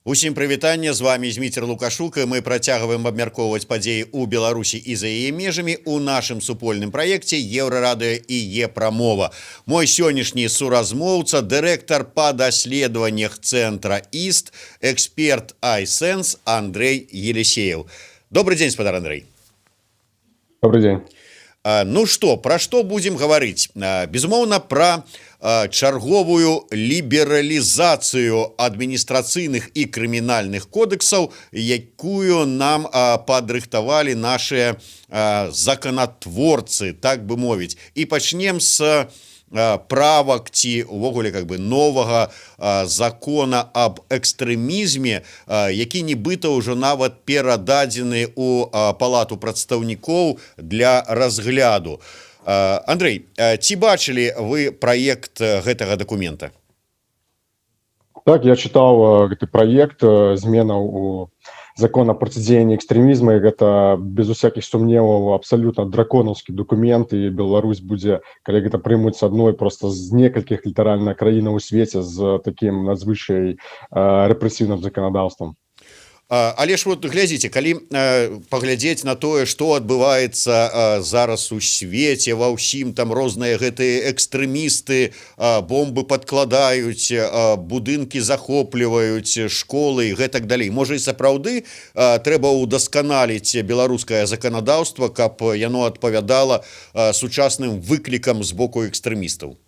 Усім прывітанне, з вами Зміцер Лукашук, і мы працягваем абмяркоўваць падзеі ў Беларусі і за яе межамі ў нашым супольным праекце Еўрарадыё і Е-прамова. Мой сённяшні суразмоўца, дырэктар па даследаваннях цэнтра ІСТ, эксперт iSense Андрей Елисеев. Добрый день, спадар Андрей. Добрый день. Ну што, пра што будзем гаварыць? Безумоўна, пра чарговую лібералізацыю адміністрацыйных і крымінальных кодексаў, якую нам падрыхтавалі нашыя законатворцы, так бы мовіць. І пачнем з правак ці увогуле новага закона аб экстрэмізме, які нібыта ўжо нават перададзены ў палату прадстаўнікоў для разгляду. Андрей, ці бачылі вы праект гэтага дакумента? Так, я читал гэты проект зменаў у закон о противодействии экстремизма, и это без усяких сумневаў абсолютно драконовский документ, и Беларусь будзе, калі гэта прымуць адной просто з некалькіх літаральна краінаў у свеце з таким надзвычай рэпрэсіўным заканадаўствам. Але ж вот глядзіце, калі паглядзець на тое, што адбываецца зараз у свеце, ва ўсім там розныя гэтыя экстрэмісты, бомбы падкладаюць, будынкі захопліваюць, школы і гэтак далей. Можа і сапраўды трэба ўдасканаліць беларускае заканадаўства, каб яно адпавядала сучасным выклікам з боку экстрэмістаў?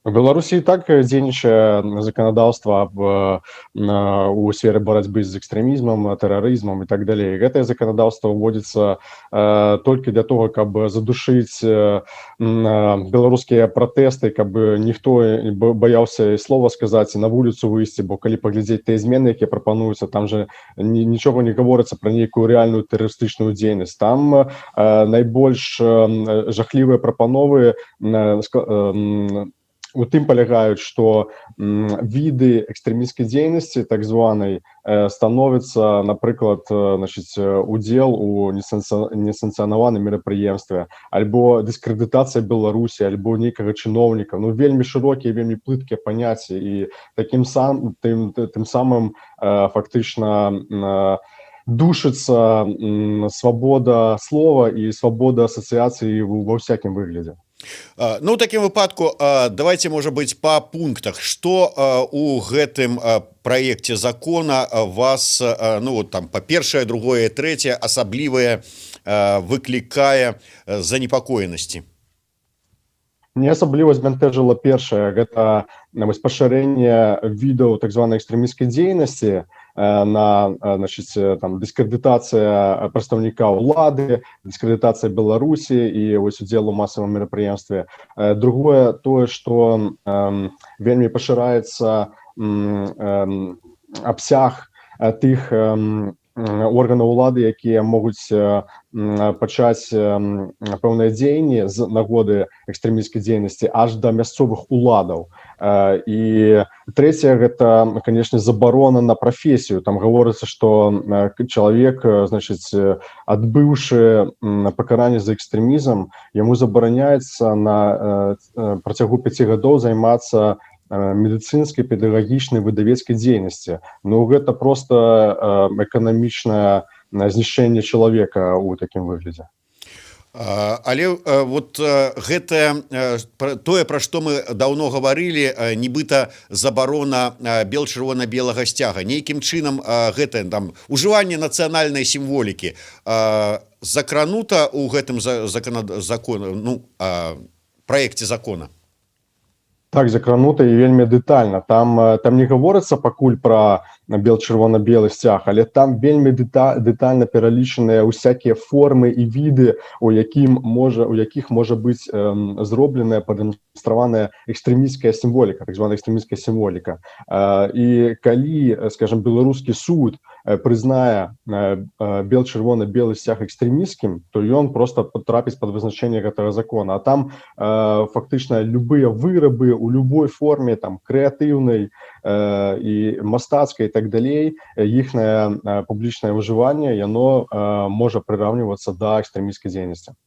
В Беларуси и так дзейнічае законодаўство у сфере борьбы с экстремизмом, терроризмом и так далее. Это законодаўство вводится только для того, каб задушить беларускія протесты, каб ніхто боялся слова сказать, на вуліцу выйсці, бо калі паглядзець тыя змены, якія прапануюцца, там же нічога не гаворыцца про нейкую реальную тэрарыстычную дзейнасць. Там найбольш жахлівыя прапановы у тым палягаюць, што віды экстрэмісцкай дзейнасці, так званай, становіцца, напрыклад, удзел у несанкцыянаваным мерапрыемстве, альбо дыскрэдытацыя Беларусі, альбо нейкага чыноўніка. Ну, вельмі шырокія, вельмі плыткія паняцці, і тым самым фактычна душыцца свабода слова і свабода асацыяцыі ва ўсякім выглядзе. Ну, у такім выпадку давайте, можа быць, па пунктах, што у гэтым праекце закона вас, ну, вот там, па-першае, другое, трэцяе, асаблівае выклікае занепакоенасці? Мне асабліва збянтэжыла першае, гэта пашырэнне відаў так званай экстрэмісцкай дзейнасці, на дыскрэдытацыя прадстаўніка ўлады, дыскрэдытацыя Беларусі і вось удзел у масавым мерапрыемстве. Другое, тое, што вельмі пашыраецца абсяг тых органаў улады, якія могуць пачаць пэўныя дзеянні з нагоды экстрэмісцкай дзейнасці аж да мясцовых уладаў. І трэцяе, гэта, канешне, забарона на прафесію. Там гаворыцца, што чалавек, адбыўшы пакаранне за экстрэмізм, яму забараняецца на працягу 5 гадоў займацца медыцынскай, педагагічнай, выдавецкай дзейнасці. Ну, гэта просто эканамічнае знішчэнне чалавека ў такім выглядзе. Але вот гэта тое, пра што мы даўно гаварылі, нібыта забарона бел-чырвона-белага сцяга. Нейкім чынам гэта там ужыванне нацыянальнай сімволікі закранута ў гэтым праекце закона? Так, закранута і вельмі дэтальна. Там не гаворыцца пакуль пра бел-чырвона-белы сцяг, але там вельмі дэтальна пералічаныя ўсякія формы і віды, у якіх можа быць зробленая, падэманстраваная экстрэмісцкая сімволіка, так званая экстрэмісцкая сімволіка. І калі, скажем, беларускі суд прызнае бел-чырвона-белы сцяг экстрэміскім, то ён просто потрапіць пад вызначэнне гэтага закона. А там фактычна любыя вырабы ў любой форме, там крэатыўнай і мастацкай і так далей, іхнае публічнае выжыванне, яно можа прыраўнівацца да экстрэміскай дзейнасці.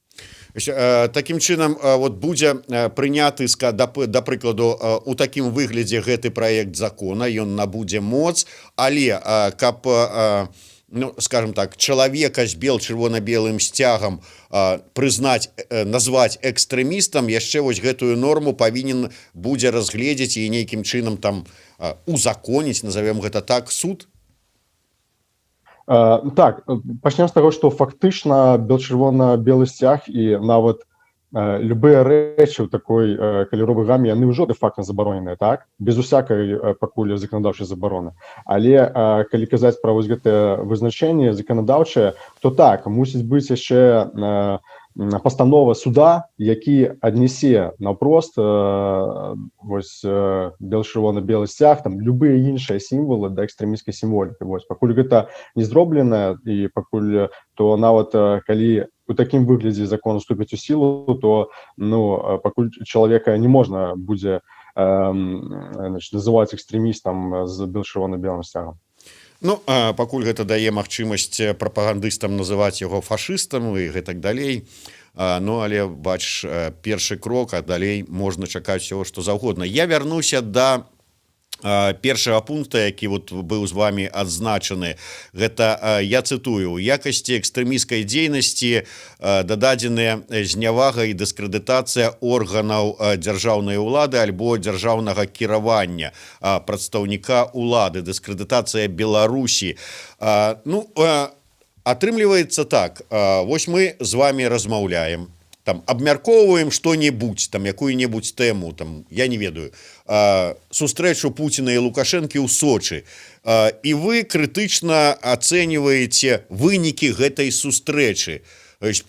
Такім чынам вот будзе прыняты да прыкладу у такім выглядзе гэты праект закона, ён набудзе моц, але каб ну, скажем так, чалавека з бел-чырвона-белым сцягам прызнаць, назваць экстрэмістам, яшчэ вось гэтую норму павінен будзе разгледзець і нейкім чынам там узаконіць, назовем гэта так, суд. Так, пачнем з таго, што фактычна бел-чырвона-белы сцяг і нават любыя рэчы ў такой каляровай гаме, яны ўжо дэ-факта забароненыя, так? Без усякай пакуль заканадаўчай забароны. Але калі казаць пра вось гэтае вызначэнне заканадаўчае, то так, мусіць быць яшчэ пастанова суда, які аднесе наўпрост вось бел-чырвона-белы сцяг, там любыя іншыя сімвалы да экстрэміскай сімволікі. Вось пакуль гэта не зроблена і пакуль то нават калі у такім выглядзе закон уступіць у сілу, то ну пакуль чалавека не можна будзе называць экстрэмістам з бел-чырвона-белым сцягам. Ну, пакуль гэта дае магчымасць прапагандыстам называць яго фашыстам і гэтак далей. Ну, але, бач, першы крок, а далей можна чакаць усё, што заўгодна. Я вярнуся да першага пункта, які вот быў з вами адзначаны. Гэта, я цытую, у якасці экстрэміскай дзейнасці дададзеныя знявага і дыскрэдытацыя органаў дзяржаўнай улады альбо дзяржаўнага кіравання прадстаўніка улады, дыскрэдытацыя Беларусі. Ну, атрымліваецца так, вось мы з вами размаўляем, там абмяркоўваем што-небудзь, там якую-небудзь тэму, там я не ведаю, сустрэчу Пуціна і Лукашэнкі ў Сочы, і вы крытычна ацэньваеце вынікі гэтай сустрэчы.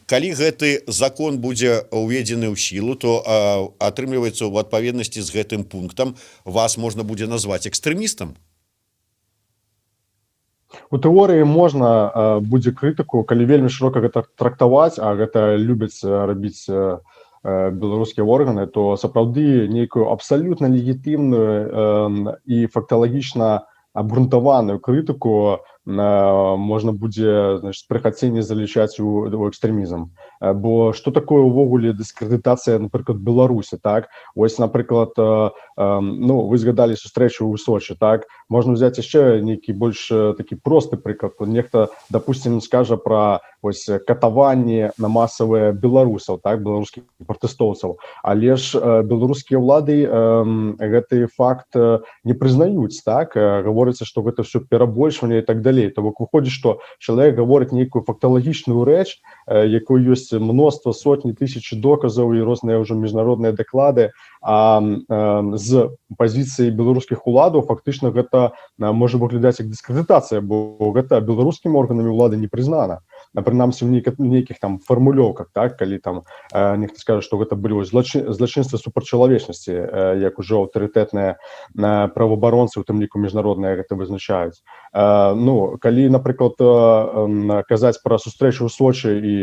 Калі гэты закон будзе уведзены ў сілу, то атрымліваецца ў адпаведнасці з гэтым пунктам вас можна будзе назваць экстрэмістам. У тэорыі можна будзе крытыку, калі вельмі шырока гэта трактаваць, а гэта любяць рабіць беларускія органы, то сапраўды нейкую абсалютна легітымную і факталагічна абгрунтаваную крытыку можна будзе, значит, пры хаценні залічаць у экстрэмізм. Бо што такое ўвогуле дыскрэдытацыя, напрыклад, Беларусі, так? Вось, напрыклад, ну, вы згадалі сустрэчу ў Сочы, так? Можна ўзяць яшчэ нейкі больш такі просты прыклад. Нехта, допустим, скажа пра вось катаванне на масавыя беларусаў, так, беларускіх пратэстоўцаў. Але ж беларускія ўлады гэты факт не прызнаюць, так? Гаворыцца, што гэта ўсё перабольшванне і так далей. То бок выходзіць, што чалавек гаворыць нейкую факталагічную рэч, якой ёсць мноства, сотні, тысячы доказаў і розныя ўжо міжнародныя даклады, а з пазіцыі беларускіх уладаў фактычна гэта можа выглядаць як дыскрэдытацыя, бо гэта беларускімі органамі ўлады не прызнана. Прынамсі у нейкіх там фармулёўках, так, калі там нехта скажа, што гэта былі злачынствы супрацьчалавечнасці, як ужо аўтарытэтныя праваабаронцы, у тым ліку міжнародныя гэта вызначаюць. Ну, калі, напрыклад, казаць пра сустрэчу ў Сочы і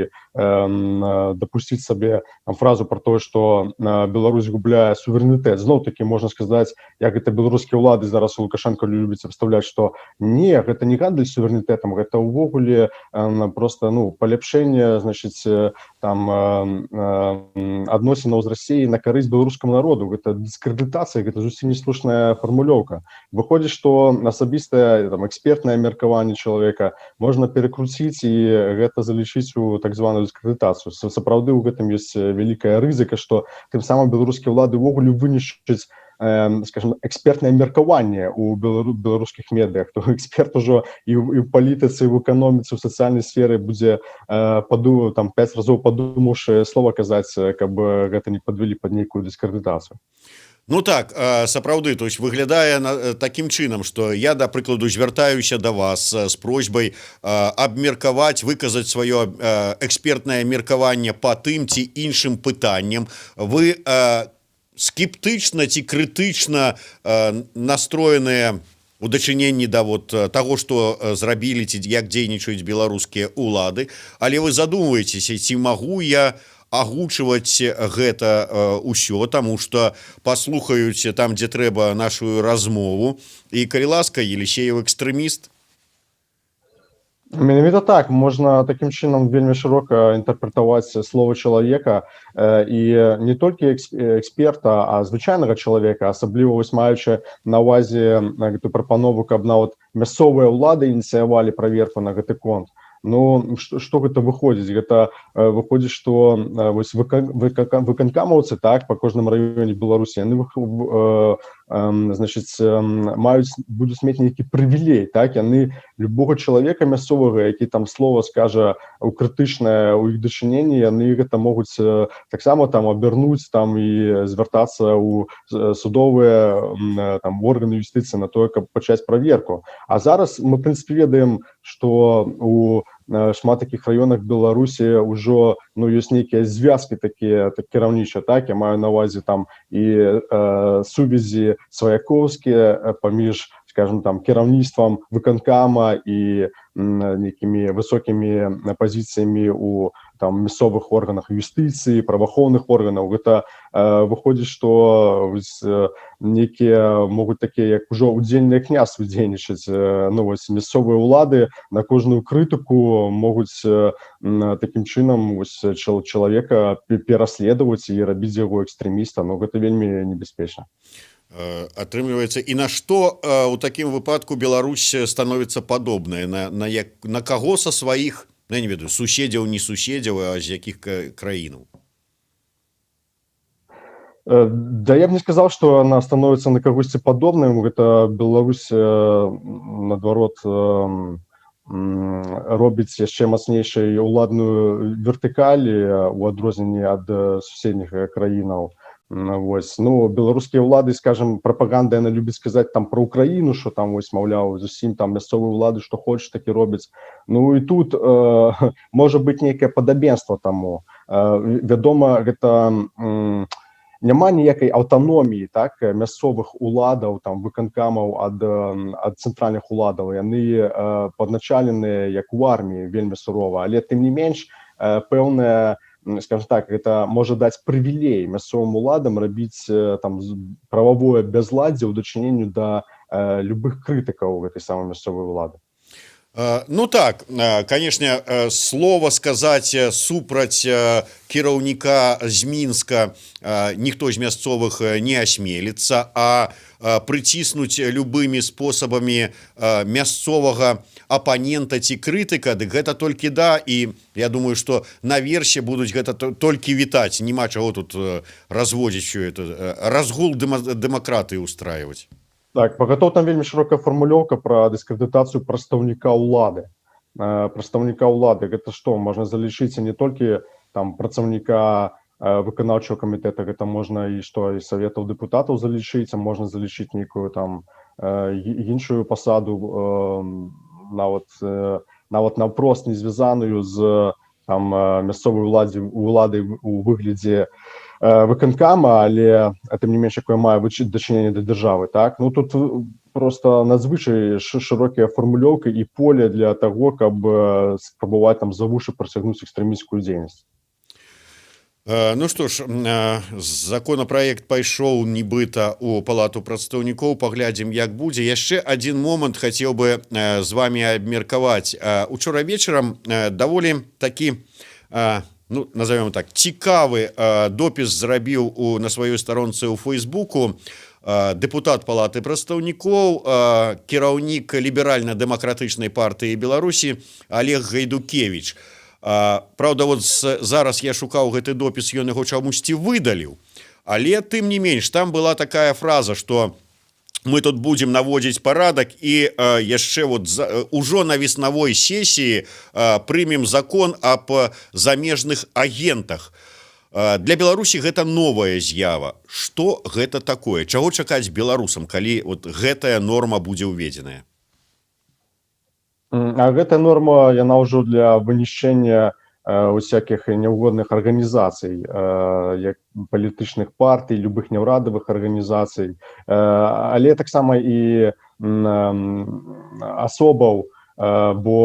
дапусціць сабе фразу пра тое, што Беларусь губляе суверэнітэт, зноў-такі можна сказаць, як гэта беларускія ўлады зараз у Лукашенко любіць абстаўляць, што не, гэта не гандаль суверэнітэтам, гэта ўвогуле просто, ну, паляпшэнне, значыць, там адносінаў з Расіяй на карысць беларускаму народу. Гэта дыскрэдытацыя, гэта зусім не слушная фармулёўка. Выходзіць, што асабістае там экспертнае меркаванне чалавека можна перакруціць і гэта залічыць у так званую дыскрэдытацыю. Сапраўды ў гэтым ёсць вялікая рызыка, што тым самым беларускія ўлады ўвогуле вынішчаць, скажем, экспертнае меркаванне ў беларускіх медыях, то эксперт ужо і ў палітыцы, і ў эканоміцы, у сацыяльнай сферы будзе там 5 разоў падумаўшы слова казаць, каб гэта не падвялі пад нейкую дыскрэдытацыю. Ну так, сапраўды, то есть выглядае такім чынам, што я, да прыкладу, звяртаюся да вас з просьбай абмеркаваць, выказаць сваё экспертнае меркаванне па тым ці іншым пытанням. Вы скептычна ці крытычна настроеныя у дачыненні да вот таго што зрабілі ці як дзейнічаюць беларускія ўлады, але вы задумваецеся, ці магу я агучваць гэта ўсё, таму што паслухаюць там, дзе трэба нашу размову, і калі ласка, Елисеев экстрэміст. Менавіта так, можна такім чынам вельмі шырока інтэрпрэтаваць слова чалавека, і не толькі эксперта, а звычайнага чалавека, асабліва вось маючы на ўвазе гэтую прапанову, каб нават мясцовыя ўлады ініцыявалі праверку на гэты конт. Ну, што гэта выходзіць? Гэта выходзіць, што вось выканкамаўцы, так, па кожным раёне Беларусі, яны значыць, будуць мець нейкі прывілей, так, яны любога чалавека мясцовага, які там слова скажа ў крытычнае ў іх дачыненні, яны гэта могуць таксама там абярнуць там і звяртацца ў судовыя там органы юстыцыі на тое, каб пачаць праверку. А зараз мы, в прынцыпе, ведаем, што у шмат такіх раёнах Беларусі ўжо ёсць нейкія звязкі такія кіраўнічыя, так, я маю на ўвазе там і сувязі сваякоўскія паміж, скажем, там кіраўніцтвам выканкама і нейкімі высокімі пазіцыямі у там мясцовых органах юстыцыі, праваахоўных органаў. Гэта выходзіць, што нейкія могуць такія, як ужо удзельныя княствы дзейнічаць. Ну вось мясцовыя ўлады на кожную крытыку могуць такім чынам вось чалавека пераследаваць і рабіць яго экстрэміста. Ну гэта вельмі небяспечна. Атрымліваецца, і на што у такім выпадку Беларусь становіцца падобная, на каго са сваіх, я не ведаю, суседзяў, не суседзяў, а з якіх краінаў? Да я б не сказаў, што она становіцца на кагосьці падобным. Гэта Беларусь, наадварот, робіць яшчэ мацнейшай уладную вертыкаль у адрозненні ад суседніх краінаў. Вось. Ну, беларускія ўлады, скажем, прапаганда, яна любіць сказаць там пра Украіну, што там, вось, маўляў, зусім там мясцовыя ўлады, што хочуць, так і робяць. Ну, і тут можа быць нейкае падабенства таму. Вядома, гэта няма ніякай аўтаноміі, так, мясцовых уладаў, там, выканкамаў ад цэнтральных уладаў. Яны падначаленыя, як у арміі, вельмі сурова. Але, тым не менш, пэўная, скажем так, это можа даць прывілей мясцовым уладам рабіць там прававое бязладдзе ў дачыненню да любых крытыкаў гэтай самай мясцовай улады. Ну так, конечно, слова сказаць супраць кіраўніка з Мінска ніхто з мясцовых не асмеліцца, а прыціснуць любымі спосабамі мясцовага апанента ці крытыка, дык гэта толькі да, і я думаю, што наверсе будуць гэта толькі вітаць, няма чаго тут разводзіць усё это, разгул дэмакратыі устраиваць. Так, пагатоў там вельмі шырокая фармулёўка пра дыскрэдытацыю прадстаўніка ўлады. Прадстаўніка ўлады, гэта што, можна залічыць не толькі там працаўніка выканаўчага камітэта, гэта можна і што, і саветаў дэпутатаў залічыць, а можна залічыць нейкую там іншую пасаду, нават наўпрост не звязаную з там мясцовай уладай у выглядзе выканкама, але тым не менш, якое мае дачыненне да дзяржавы, так? Ну тут просто надзвычай шырокія фармулёўкі і поле для таго, каб спрабаваць там за вушы працягнуць экстрэмісцкую дзейнасць. Ну што ж, законапраект пайшоў нібыта ў палату прадстаўнікоў, паглядзім, як будзе. Яшчэ адзін момант хацеў бы з вами абмеркаваць. Учора вечарам даволі такі, ну, назовем так, цікавы допіс зрабіў на сваёй старонцы ў Фейсбуку дэпутат палаты прадстаўнікоў, кіраўнік ліберальна-дэмакратычнай партыі Беларусі Олег Гайдукевич. Праўда, вот зараз я шукаў гэты допіс, ён яго чамусьці выдаліў, але тым не менш, там была такая фраза, што мы тут будзем наводзіць парадак і яшчэ вот ужо на веснавой сесіі прымем закон аб замежных агентах. Для Беларусі гэта новая з'ява. Што гэта такое? Чаго чакаць беларусам, калі вот гэтая норма будзе ўведзеная? А гэтая норма, яна ўжо для вынішчэння усякіх няўгодных арганізацый, як палітычных партый, любых няўрадавых арганізацый, але таксама і асобаў, бо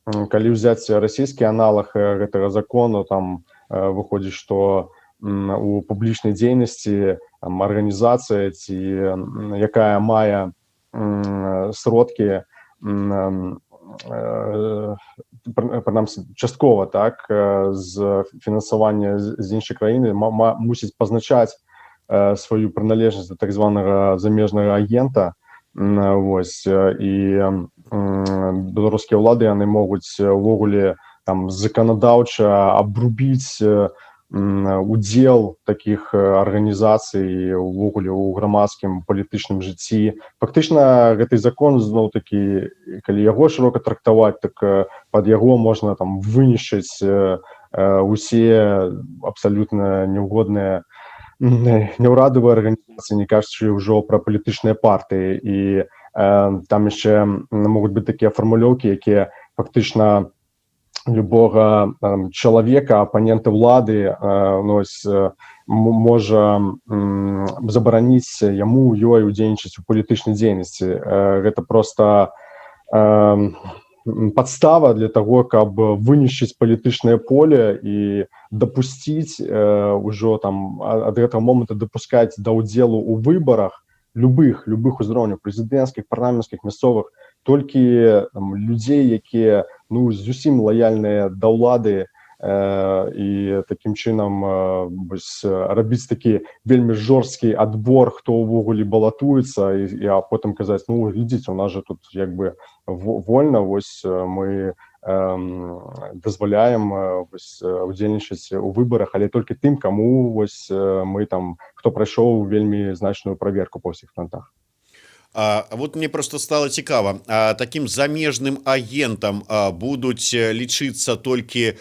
калі ўзяць расійскі аналаг гэтага закону, там выходзіць, што у публічнай дзейнасці арганізацыя, ці якая мае сродкі, прынамсі часткова, так, з фінансавання з іншай краіны, мусіць пазначаць сваю прыналежнасць да так званага замежнага агента. Вось, і беларускія ўлады яны могуць увогуле там заканадаўча абрубіць удзел такіх арганізацый увогуле ў грамадскім палітычным жыцці. Фактычна гэты закон зноў-такі, калі яго шырока трактаваць, так пад яго можна там вынішчыць усе абсалютна няўгодныя няўрадавыя арганізацыі, не кажучы ўжо пра палітычныя партыі. І там яшчэ могуць быць такія фармулёўкі, якія фактычна любога чалавека, апанента ўлады, можа забараніць яму ёй удзельнічаць у палітычнай дзейнасці. Гэта проста падстава для таго, каб вынішчыць палітычнае поле і дапусціць ужо там ад гэтага моманту дапускаць да ўдзелу ў выбарах любых узроўняў, прэзідэнцкіх, парламенцкіх, мясцовых, толькі людзей, якія зусім лаяльныя да ўлады, і такім чынам рабіць такі вельмі жорсткі адбор, хто ўвогуле балатуецца, а потым казаць, глядзіце, у нас жа тут як бы вольна, вось мы дазваляем удзельнічаць у выбарах, але толькі тым, каму вось мы там, хто прайшоў вельмі значную праверку па ўсіх фронтах. Вот мне просто стало цікава, таким замежным агентам будуць лічыцца толькі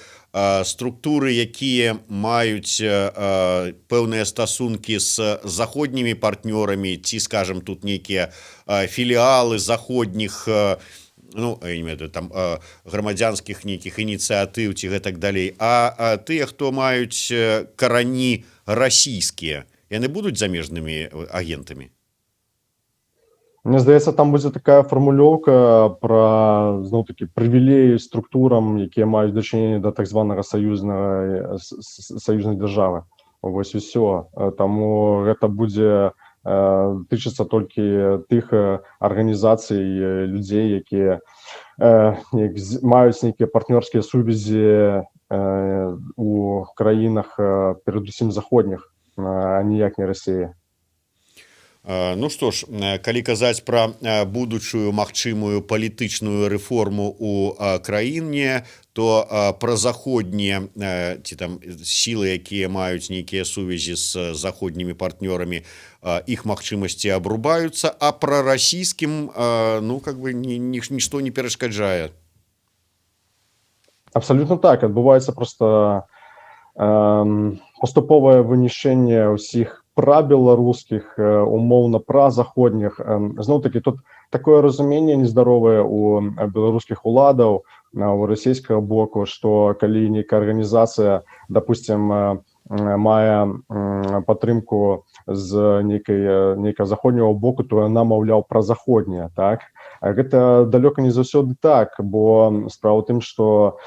структуры, якія маюць пэўныя стасункі з заходнімі партнёрамі, ці, скажем, тут нейкія філіалы заходніх, там грамадзянскіх нейкіх ініцыятыў ці гэтак далей, а тыя, хто маюць карані расійскія, яны будуць замежнымі агентамі? Мне здаецца, там будзе такая фармулёўка пра, зноў-такі, прывілеі структурам, якія маюць дачыненне да так званага саюзнай дзяржавы. Вось і ўсё. Таму гэта будзе тычыцца толькі тых арганізацый, людзей, якія маюць нейкія партнёрскія сувязі у краінах, перадусім заходніх, а ніяк не Расіі. Ну што ж, калі казаць пра будучую магчымую палітычную рэформу ў краіне, то пра заходнія ці там сілы, якія маюць нейкія сувязі з заходнімі партнёрамі, іх магчымасці абрубаюцца, а пра расійскім нішто не перашкаджае. Абсалютна так, адбываецца проста паступовае вынішчэнне ўсіх прабеларускіх, умоўна празаходніх. Зноў-такі, тут такое разуменне нездаровае у беларускіх уладаў, у расійскага боку, што калі нейкая арганізацыя, допустим, мае падтрымку з нейкага заходняга боку, то яна, маўляў, празаходняя, так? Гэта далёка не заўсёды так, бо справа ў тым, што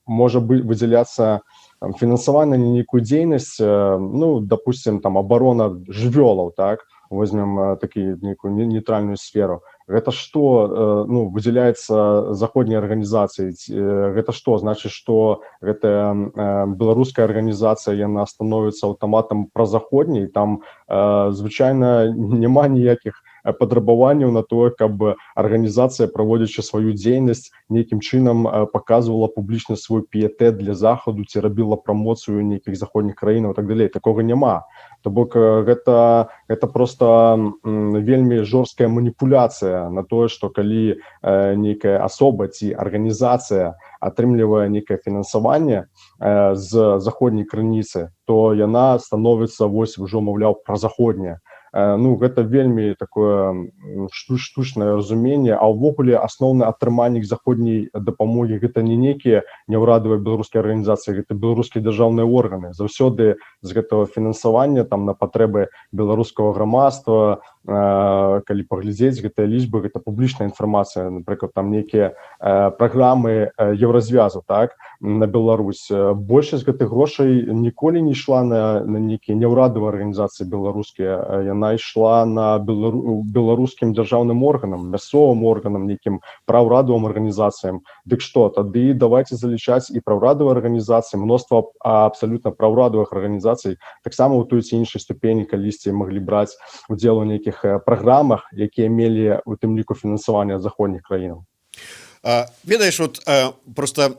можа выдзяляцца фінансаванне на нейкую дзейнасць, допустим, там абарона жывёлаў, так, возьмем нейкую нейтральную сферу. Гэта што, выдзяляецца заходняй арганізацыі? Гэта што? Значыць, што гэтая беларуская арганізацыя, яна становіцца аўтаматам празаходняй, там звычайна няма ніякіх падрабаванняў на тое, каб арганізацыя, праводзячы сваю дзейнасць, нейкім чынам паказвала публічна свой піятэт для захаду ці рабіла прамоцыю нейкіх заходніх краінаў і так далей. Такога няма. То бок гэта проста вельмі жорсткая маніпуляцыя на тое, што калі нейкая асоба ці арганізацыя атрымлівае нейкае фінансаванне з заходняй крыніцы, то яна становіцца вось ужо, маўляў, празаходняя. ну гэта вельмі такое штучнае разуменне, а ўвогуле асноўны атрымальнік заходняй дапамогі гэта не нейкія няўрадавыя беларускія арганізацыі, гэта беларускія дзяржаўныя органы. Заўсёды з гэтага фінансавання там на патрэбы беларускага грамадства, калі паглядзець гэтыя лічбы, гэта публічная інфармацыя, напрыклад там нейкія праграмы еўразвязу, так, на Беларусь. Большасць гэтых грошай ніколі не ішла на нейкія няўрадавыя арганізацыі беларускія, яна ішла на беларускім дзяржаўным органам, мясцовым органам, нейкім праўрадавым арганізацыям. Дык што, тады давайте залічаць і праўрадавыя арганізацыі, мноства абсалютна праўрадавых арганізацый таксама ў той ці іншай ступені калісьці маглі браць удзел у нейкіх праграмах, якія мелі у тым ліку фінансаванне ад заходніх краінаў. Ведаеш, вот просто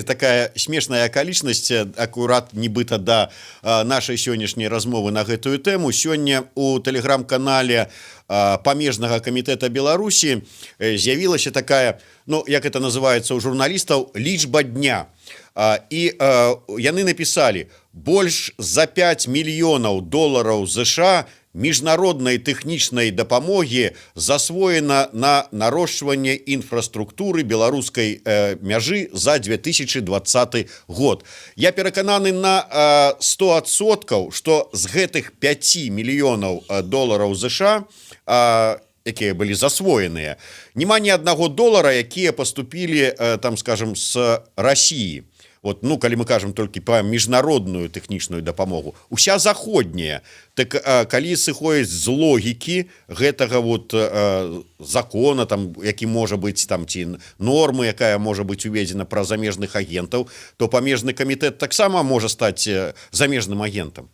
такая смешная акалічнасць акурат нібыта да нашай сённяшняй размовы на гэтую тэму. Сёння у тэлеграм-канале памежнага камітэта Беларусі з'явілася такая, ну, як это называецца у журналістаў, лічба дня. І яны напісалі: больш за 5 мільёнаў долараў США міжнароднай тэхнічнай дапамогі засвоена на нарошчванне інфраструктуры беларускай мяжы за 2020 год. Я перакананы на 100%, што з гэтых 5 мільёнаў долараў США, якія былі засвоеныя, няма ні аднаго долара, якія паступілі, там, скажем, з Расіі. Вот, ну, калі мы кажам толькі па міжнародную тэхнічную дапамогу, уся заходняя, так калі сыходзіць з логікі гэтага вот закона, там, які можа быць там, ці нормы, якая можа быць уведзена пра замежных агентаў, то памежны камітэт таксама можа стаць замежным агентам.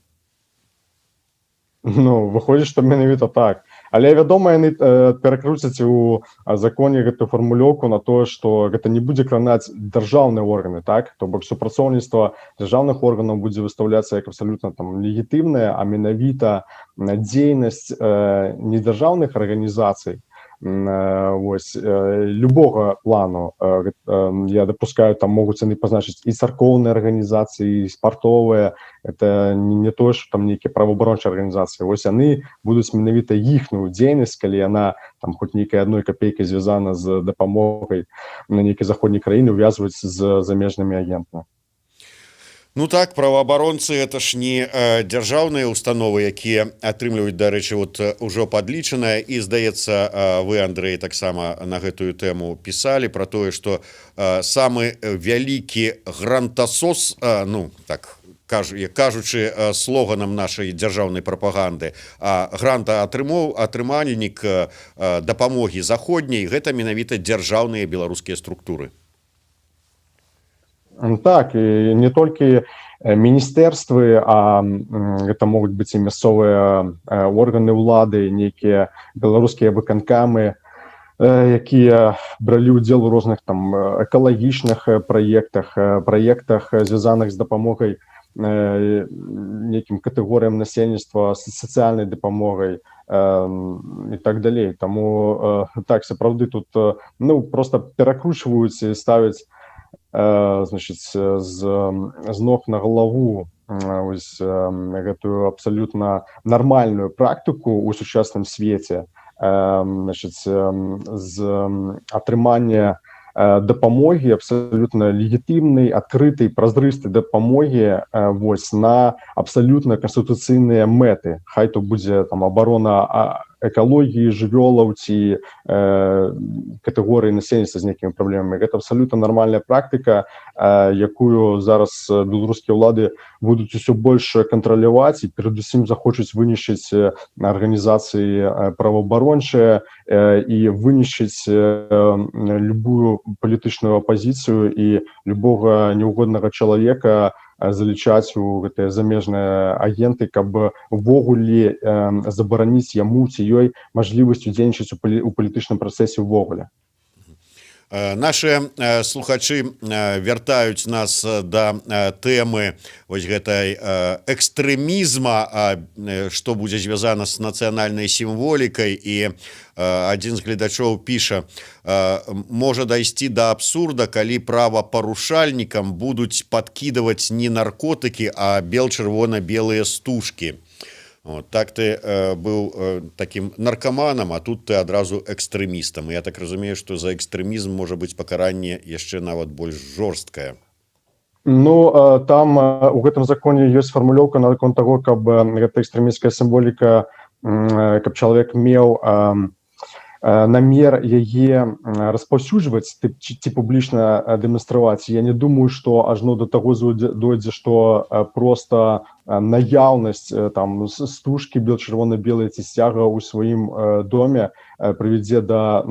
Ну, выходзіць, што менавіта так. Але, вядома, яны перакруцяць у законе гэтую фармулёўку на тое, што гэта не будзе кранаць дзяржаўныя органы, так? То бок супрацоўніцтва дзяржаўных органаў будзе выстаўляцца як абсалютна там легітымнае, а менавіта дзейнасць недзяржаўных арганізацый, вось, любога плану, я дапускаю, там могуць яны пазначыць і царкоўныя арганізацыі, і спартовыя, это не тое, што там нейкія праваабарончыя арганізацыі. Вось яны будуць менавіта іхную дзейнасць, калі яна там хоць нейкай адной капейкай звязана з дапамогай на нейкай заходняй краіны, увязваць з замежнымі агентамі. Ну так, праваабаронцы это ж не дзяржаўныя установы, якія атрымліваюць, дарэчы, вот ужо падлічанае, і здаецца, вы, Андрэй, таксама на гэтую тэму пісалі пра тое, што самы вялікі грантасос, ну так кажучы слоганам нашай дзяржаўнай прапаганды, грантаатрымальнік дапамогі заходняй, гэта менавіта дзяржаўныя беларускія структуры. Так, і не толькі міністэрствы, а гэта могуць быць і мясцовыя органы ўлады, нейкія беларускія выканкамы, якія бралі ўдзел у розных там экалагічных праектах, звязаных з дапамогай нейкім катэгорыям насельніцтва, сацыяльнай дапамогай і так далей. Таму так, сапраўды тут ну просто перакручваюць і ставяць, значыць, з ног на галаву ось гэтую абсалютна нармальную практыку ў сучасным свеце, значыць, з атрымання дапамогі абсалютна легітымнай, адкрытай, празрыстай дапамогі вось на абсалютна канстытуцыйныя мэты. Хай то будзе там абарона экалогіі, жывёлаў ці катэгорыі насельніцтва з нейкімі праблемамі. Гэта абсалютна нармальная практыка, якую зараз беларускія ўлады будуць усё больш кантраляваць і перадусім захочуць вынішчыць арганізацыі праваабарончыя і вынішчыць любую палітычную апазіцыю і любога неугоднага чалавека залічаць у гэтыя замежныя агенты, каб увогуле забараніць яму ці ёй мажлівасць удзельнічаць у палітычным працэсе ўвогуле. Наши слухачы вяртаюць нас да тэмы вось гэтай экстрэмізма, што будзе звязана з нацыянальнай сімволікай, і адзін з гледачоў піша: можа дайсці да абсурда, калі правапарушальнікам будуць падкідаваць не наркотыкі, а бел-чырвона-белыя стужкі. От, так ты быў таким наркаманам, а тут ты адразу экстрэмістам. Я так разумею, што за экстрэмізм можа быць пакаранне яшчэ нават больш жорсткае. Ну, там у гэтым законе ёсць фармулёўка наконт таго, каб гэта экстрэмісцкая сімволіка, каб чалавек меў намер яе распаўсюджваць ці публічна дэманстраваць. Я не думаю, што ажно да таго дойдзе, што проста наяўнасць там стужкі чырвона-белай ці сцяга ў сваім доме прывядзе да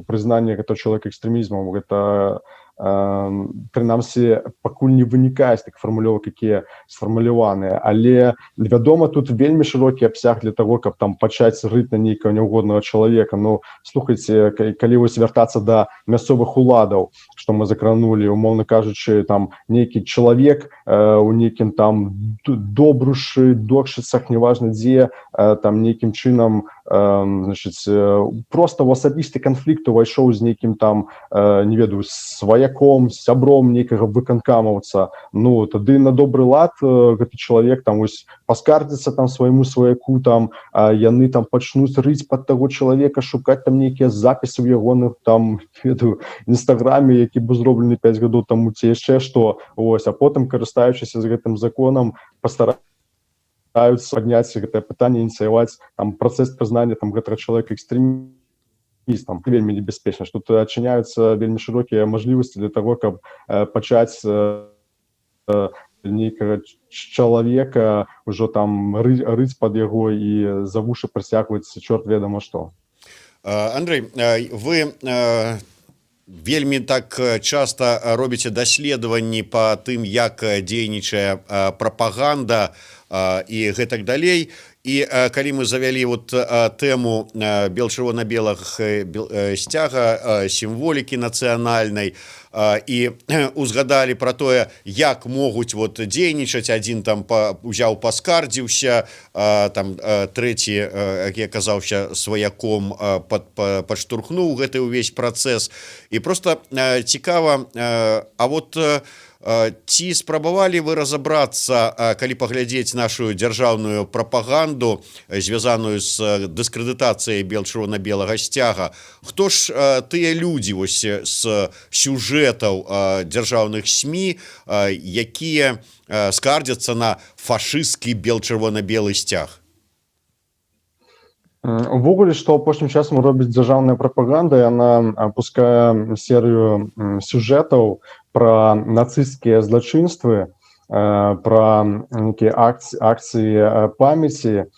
прызнання гэтага чалавека экстрэмізмам. Гэта прынамсі пакуль не вынікае з такіх фармулёвак, якія сфармуляваныя, але вядома, тут вельмі шырокі абсяг для таго, каб там пачаць рыць на нейкага няўгоднага чалавека. Ну, слухайце, калі вось вяртацца да мясцовых уладаў, што мы закранулі, умоўна кажучы, там нейкі чалавек у нейкім там добрушы, докшыцах, неважна дзе, там нейкім чынам просто ў асабісты канфлікт увайшоў з нейкім там, не ведаю, сваяком, сябром нейкага выканкамаўца. Ну, тады на добры лад гэты чалавек там вось паскардзіцца там свайму сваяку, там яны там пачнуць рыць пад таго чалавека, шукаць там нейкія запісы ў ягоных там, ведаю, інстаграме, які быў зроблены 5 гадоў таму ці яшчэ што. Ось, а потым, карыстаючыся з гэтым законам, пастараюцца падняць гэтае пытанне, ініцыяваць там працэс прызнання там гэтага чалавека экстрэмістам. Вельмі небяспечна, што тут адчыняюцца вельмі шырокія мажлівасці для таго, каб пачаць нейкага чалавека ўжо там рыць пад яго і за вушы прыцягваць чорт ведама што. Андрэй, вы вельмі так часта робіце даследаванні па тым, як дзейнічае прапаганда і гэтак далей. І калі мы завялі вот тэму чырвона-белых сцяга, сімволікі нацыянальнай, і узгадалі пра тое, як могуць вот дзейнічаць, адзін там узяў паскардзіўся, там трэці, які аказаўся сваяком, падштурхнуў гэты ўвесь працэс. І просто цікава, а вот ці спрабавалі вы разабрацца, калі паглядзець нашу дзяржаўную прапаганду, звязаную з дыскрэдытацыяй чырвона-белага сцяга, хто ж тыя людзі вось з сюжэтаў дзяржаўных СМІ, якія скардзяцца на фашысцкі чырвона-белы сцяг? Увогуле, што апошнім часам робіць дзяржаўная прапаганда, яна пускае серыю сюжэтаў пра нацысцкія злачынствы, пра нейкія акцыі памяці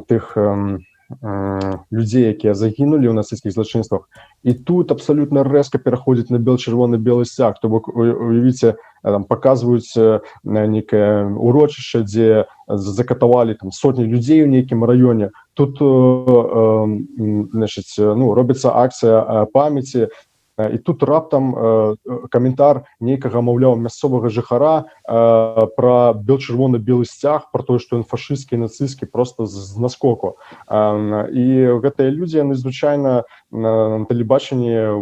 тых людзей, якія загінулі ў нацысцкіх злачынствах. І тут абсалютна рэзка пераходзіць на чырвона-белы сцяг. То бок, уявіце, паказваюць нейкае урочышча, дзе закатавалі там сотні людзей у нейкім раёне. Тут робіцца акцыя памяці, і тут раптам каментар нейкага, маўляў, мясцовага жыхара пра чырвона-белы сцяг, пра тое, што ён фашысцкі, нацысцкі, проста з наскоку. І гэтыя людзі, яны звычайна на тэлебачанні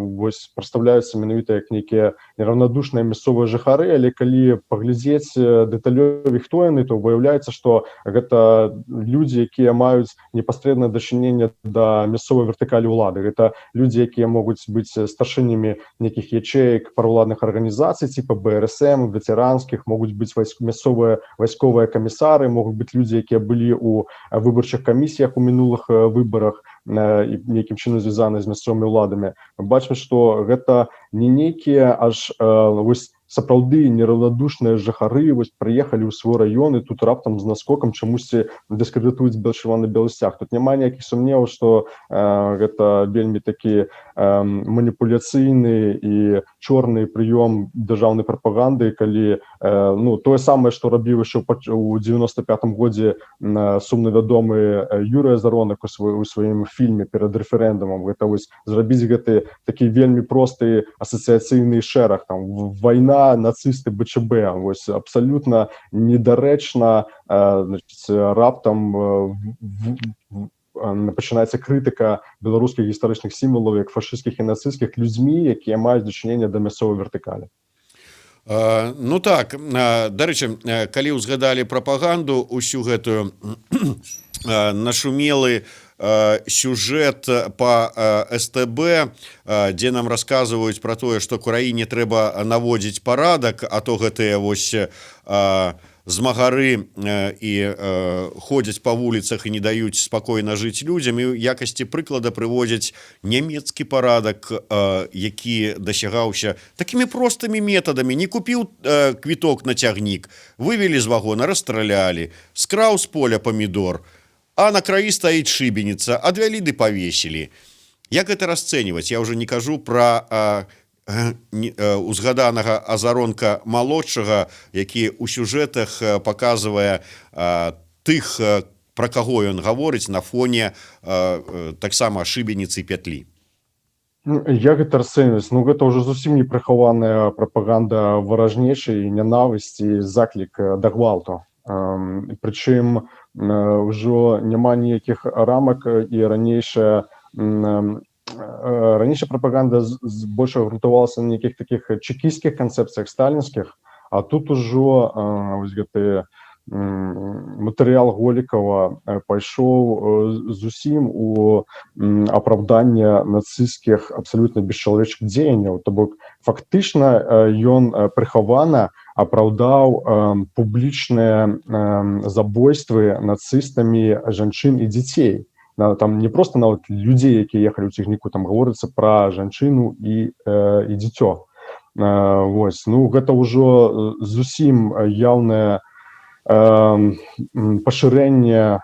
прадстаўляюцца менавіта як нейкія нераўнадушныя мясцовыя жыхары, але калі паглядзець дэталёвей, хто яны, то выяўляецца, што гэта людзі, якія маюць непасрэднае дачыненне да мясцовай вертыкалі ўлады. Гэта людзі, якія могуць быць старшынямі нейкіх ячэек параўладных арганізацый, типа БРСМ, ветэранскіх, могуць быць мясцовыя вайсковыя камісары, могуць быць людзі, якія былі ў выбарчых камісіях у мінулых выбарах, і нейкім чынам звязаны з мясцовымі ўладамі. Мы бачым, што гэта не нейкія аж сапраўды нераўнадушныя жыхары прыехалі ў свой раён і тут раптам з наскокам чамусьці дыскрэдытуюць чырвона-белы сцяг. Тут няма ніякіх сумневаў, што гэта вельмі такі маніпуляцыйны і чорны прыём дзяржаўнай прапаганды, калі тое самае, што рабіў яшчэ ў 95-м годзе сумна вядомы Юрый Азаронак у сваім фільме перад рэферэндумам. Гэта зрабіць гэты такі вельмі просты асацыяцыйны шэраг, там вайна, нацысты, БЧБ. Абсалютна недарэчна раптам пачынаецца крытыка беларускіх гістарычных сімвалаў, як фашысцкіх і нацысцкіх, людзьмі, якія маюць дачыненне да мясцовай вертыкалі. Ну так, дарэчы, калі ўзгадалі прапаганду усю гэтую, нашумелы сюжэт по СТБ, дзе нам расказваюць про тое, што краіне трэба наводзіць парадак, а то гэтыя вось змагары і ходзяць па вуліцах і не даюць спакойна жыць людзям, і ў якасці прыклада прыводзяць нямецкі парадак, які дасягаўся такімі простымі метадамі. Не купіў квіток на цягнік, вывелі з вагона, расстралялі, скраў з поля памідор, а на краі стаіць шыбеніца, адвялі ды павесілі. Як гэта расцэньваць? Я ўжо не кажу пра узгаданага Азаронка малодшага, які ў сюжэтах паказвае тых, пра каго ён гаворыць на фоне таксама шыбеніцы пятлі. Як гэта расцэньваць? Ну гэта ўжо зусім не прыхаваная прапаганда варажнечай, нянавісці, заклік да гвалту. Прычым ўжо няма ніякіх рамак, і ранейшая прапаганда больш грунтавалася на нейкіх такіх чекісцкіх канцэпцыях сталінскіх, а тут ужо вось гэты матэрыял Голікава пайшоў зусім у апраўданне нацысцкіх абсалютна бесчалавечных дзеянняў. То бок фактычна ён прыхавана апраўдаў публічныя забойствы нацыстамі жанчын і дзяцей. Там не просто нават людзей, якія ехалі ў цягніку, там гаворыцца пра жанчыну і дзіцё. Вось, ну гэта ўжо зусім яўнае пашырэнне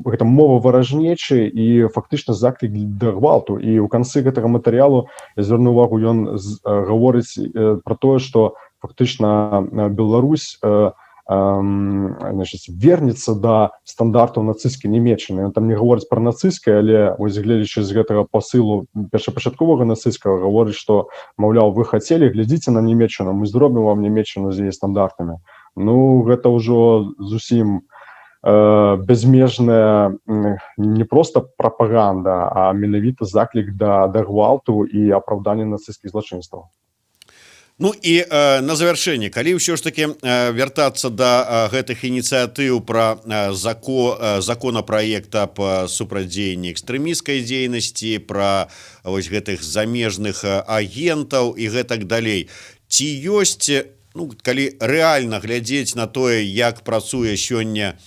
гэта мова варажнечы і фактычна заклік да гвалту. І ў канцы гэтага матэрыялу, я звярну увагу, ён гаворыць пра тое, што фактычна Беларусь вернецца да стандартаў нацысцкай Нямецчыны. Ён там не гаворыць пра нацысцкае, але вось гледзячы з гэтага пасылу першапачатковага нацысцкага, гаворыць, што, маўляў, вы хацелі, глядзіце на Нямецчыну, мы зробім вам Нямецчыну з яе стандартамі. Ну, гэта ўжо зусім безмежная не проста прапаганда, а менавіта заклік да гвалту і апраўдання нацысцкіх злачынстваў. Ну і на завяршэнне, калі ўсё ж такі вяртацца да гэтых ініцыятыў пра законапраект аб супрацьдзеянні экстрэмісцкай дзейнасці, пра вось гэтых замежных агентаў і гэтак далей, ці ёсць, ну, калі рэальна глядзець на тое, як працуе сёння,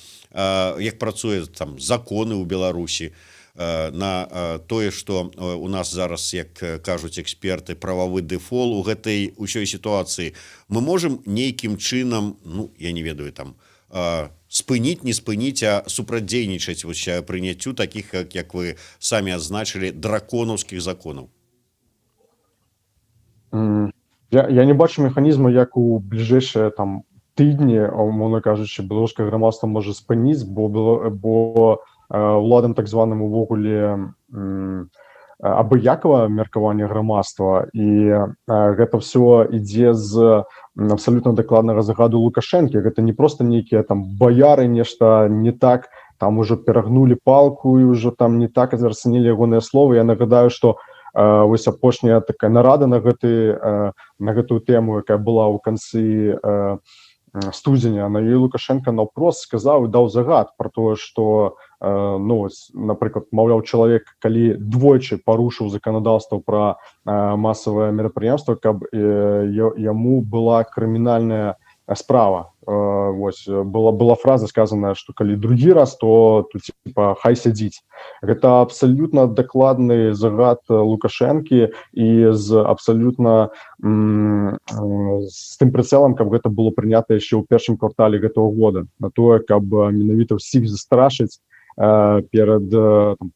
як працуе там законы ў Беларусі, на тое, што у нас зараз, як кажуць эксперты, прававы дэфол у гэтай усёй сітуацыі, мы можам нейкім чынам, ну, я не ведаю, там, спыніць, не спыніць, а супрацьдзейнічаць прыняццю такіх, як вы самі адзначылі, драконаўскіх законаў? Я не бачу механізму, як у бліжэйшыя там тыдні, умоўна кажучы, беларускае грамадства можа спыніць, бо уладам так званым увогуле абыякава меркавання грамадства, і гэта ўсё ідзе з абсалютна дакладнага загаду Лукашэнкі. Гэта не проста нейкія там баяры, нешта не так, там ужо перагнулі палку і ўжо там не так зверцанілі ягоныя словы. Я нагадаю, што вось апошняя такая нарада на гэтую тэму, якая была ў канцы студзеня, на ёй Лукашенко наўпрост сказаў і даў загад пра тое, што, ну, напрыклад, маўляў, чалавек, калі двойчы парушыў заканадаўства пра масавае мерапрыемства, каб яму была крымінальная справа. Вось, была фраза сказаная, што калі другі раз, то типа хай сядзіць. Гэта абсалютна дакладны загад Лукашэнкі і з абсалютна з тым прыцэлам, каб гэта было прынята яшчэ ў першым квартале гэтага года, на тое, каб менавіта ўсіх застрашыць перад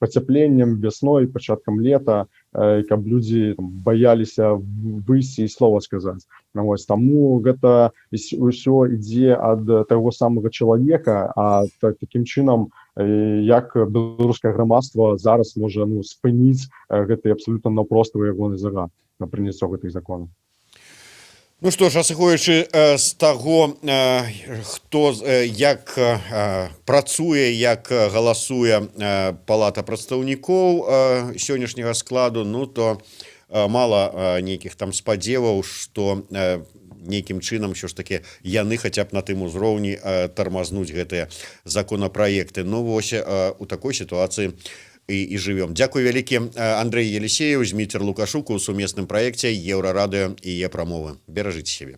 пацяпленнем, вясной, пачаткам лета, каб людзі баяліся выйсці і слова сказаць. Вось, таму гэта ўсё ідзе ад таго самага чалавека, а такім чынам, як беларускае грамадства зараз можа спыніць гэты абсалютна наўпроставы ягоны загад на прыняццё гэтых законаў. Ну што ж, асыходзячы з таго, хто як працуе, як галасуе Палата прадстаўнікоў сённяшняга складу, ну то мала нейкіх там спадзеваў, што нейкім чынам ўсё ж таки яны хаця б на тым узроўні тармазнуць гэтыя законапраекты. Ну вось у такой сітуацыі і жывём. Дзякуй вялікі. Андрэй Елісееў, Зміцер Лукашук у сумесным праекце Еўрарадыё і Е-прамовы. Беражыце сябе.